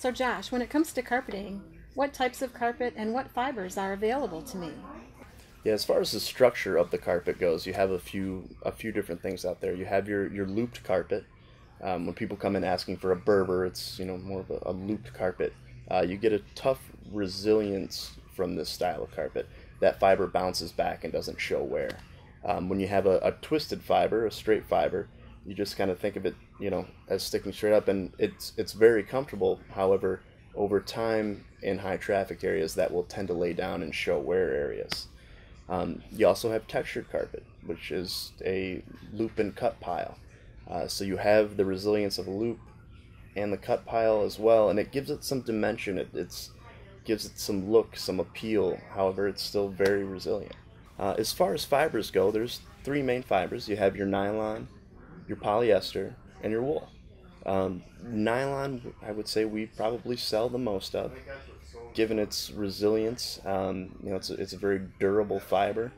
So Josh, when it comes to carpeting, what types of carpet and what fibers are available to me? Yeah, as far as the structure of the carpet goes, you have a few different things out there. You have your looped carpet. When people come in asking for a Berber, it's more of a looped carpet. You get a tough resilience from this style of carpet. That fiber bounces back and doesn't show wear. When you have a twisted fiber, a straight fiber, you just kind of think of it, as sticking straight up, and it's very comfortable. However, over time in high traffic areas, that will tend to lay down and show wear areas. You also have textured carpet, which is a loop and cut pile. So you have the resilience of a loop and the cut pile as well, and it gives it some dimension. It gives it some look, some appeal. However, it's still very resilient. As far as fibers go, there's three main fibers. You have your nylon, your polyester, and your wool. Nylon, I would say we probably sell the most of, given its resilience. It's a very durable fiber.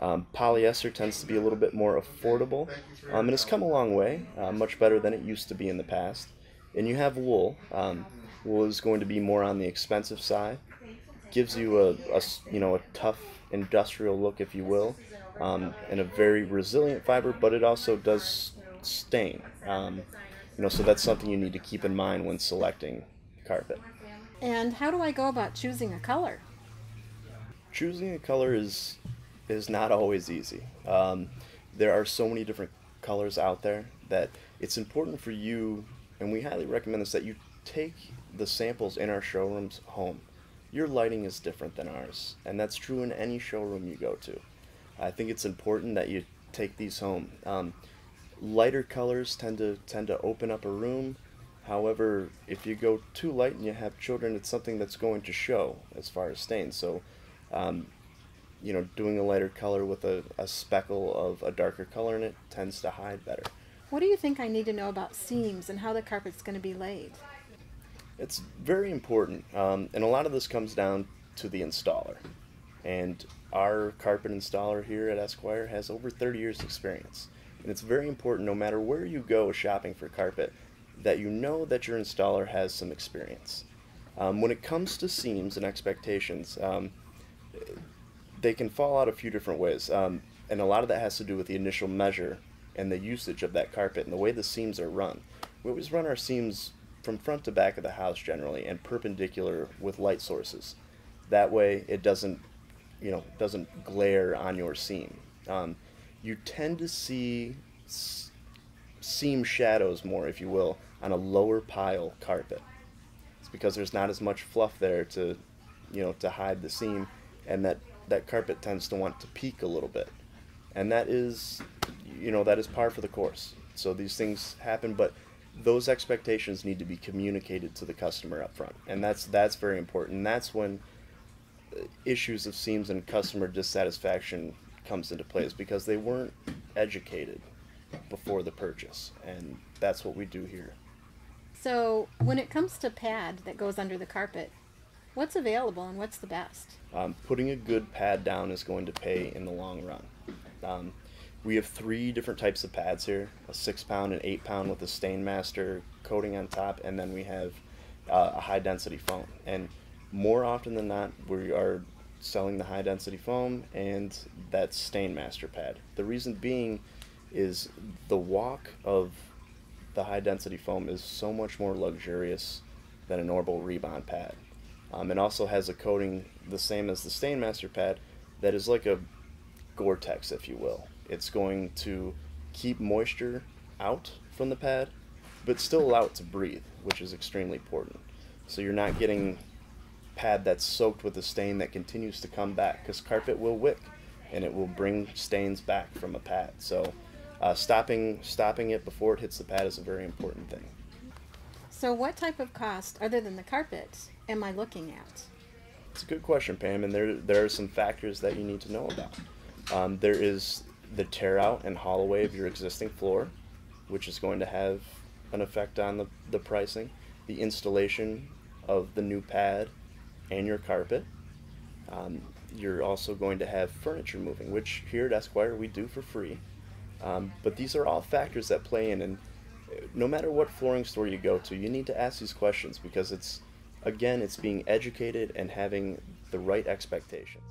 Polyester tends to be a little bit more affordable, and it's come a long way, much better than it used to be in the past. And you have wool. Wool is going to be more on the expensive side. Gives you a tough industrial look, if you will, and a very resilient fiber, but it also does stain. So that's something you need to keep in mind when selecting carpet. And how do I go about choosing a color? Choosing a color is not always easy. There are so many different colors out there that it's important for you, and we highly recommend this, that you take the samples in our showrooms home. Your lighting is different than ours, and that's true in any showroom you go to. I think it's important that you take these home. Lighter colors tend to open up a room. However, if you go too light and you have children, it's something that's going to show as far as stains. So, doing a lighter color with a speckle of a darker color in it tends to hide better. What do you think I need to know about seams and how the carpet's going to be laid? It's very important, and a lot of this comes down to the installer. And our carpet installer here at Esquire has over 30 years experience. And it's very important, no matter where you go shopping for carpet, that you know that your installer has some experience. When it comes to seams and expectations, they can fall out a few different ways. And a lot of that has to do with the initial measure and the usage of that carpet and the way the seams are run. We always run our seams from front to back of the house generally and perpendicular with light sources. That way it doesn't glare on your seam. You tend to see seam shadows more, if you will, on a lower pile carpet. It's because there's not as much fluff there to hide the seam, and that carpet tends to want to peak a little bit. And that is par for the course. So these things happen, but those expectations need to be communicated to the customer up front, and that's very important. And that's when issues of seams and customer dissatisfaction comes into play, is because they weren't educated before the purchase, and that's what we do here. So when it comes to pad that goes under the carpet, what's available and what's the best? Putting a good pad down is going to pay in the long run. We have three different types of pads here: a 6-pound, an 8-pound with a Stainmaster coating on top, and then we have a high density foam. And more often than not, we are selling the high density foam and that Stainmaster pad. The reason being is the walk of the high density foam is so much more luxurious than a normal Rebond pad. It also has a coating the same as the Stainmaster pad that is like a Gore-Tex, if you will. It's going to keep moisture out from the pad, but still allow it to breathe, which is extremely important. So you're not getting pad that's soaked with a stain that continues to come back, because carpet will wick and it will bring stains back from a pad. So stopping it before it hits the pad is a very important thing. So what type of cost, other than the carpet, am I looking at? It's a good question, Pam, and there are some factors that you need to know about. There is the tear out and haul away of your existing floor, which is going to have an effect on the pricing. The installation of the new pad and your carpet. You're also going to have furniture moving, which here at Esquire we do for free. But these are all factors that play in, and No matter what flooring store you go to, you need to ask these questions because it's, again, it's being educated and having the right expectations.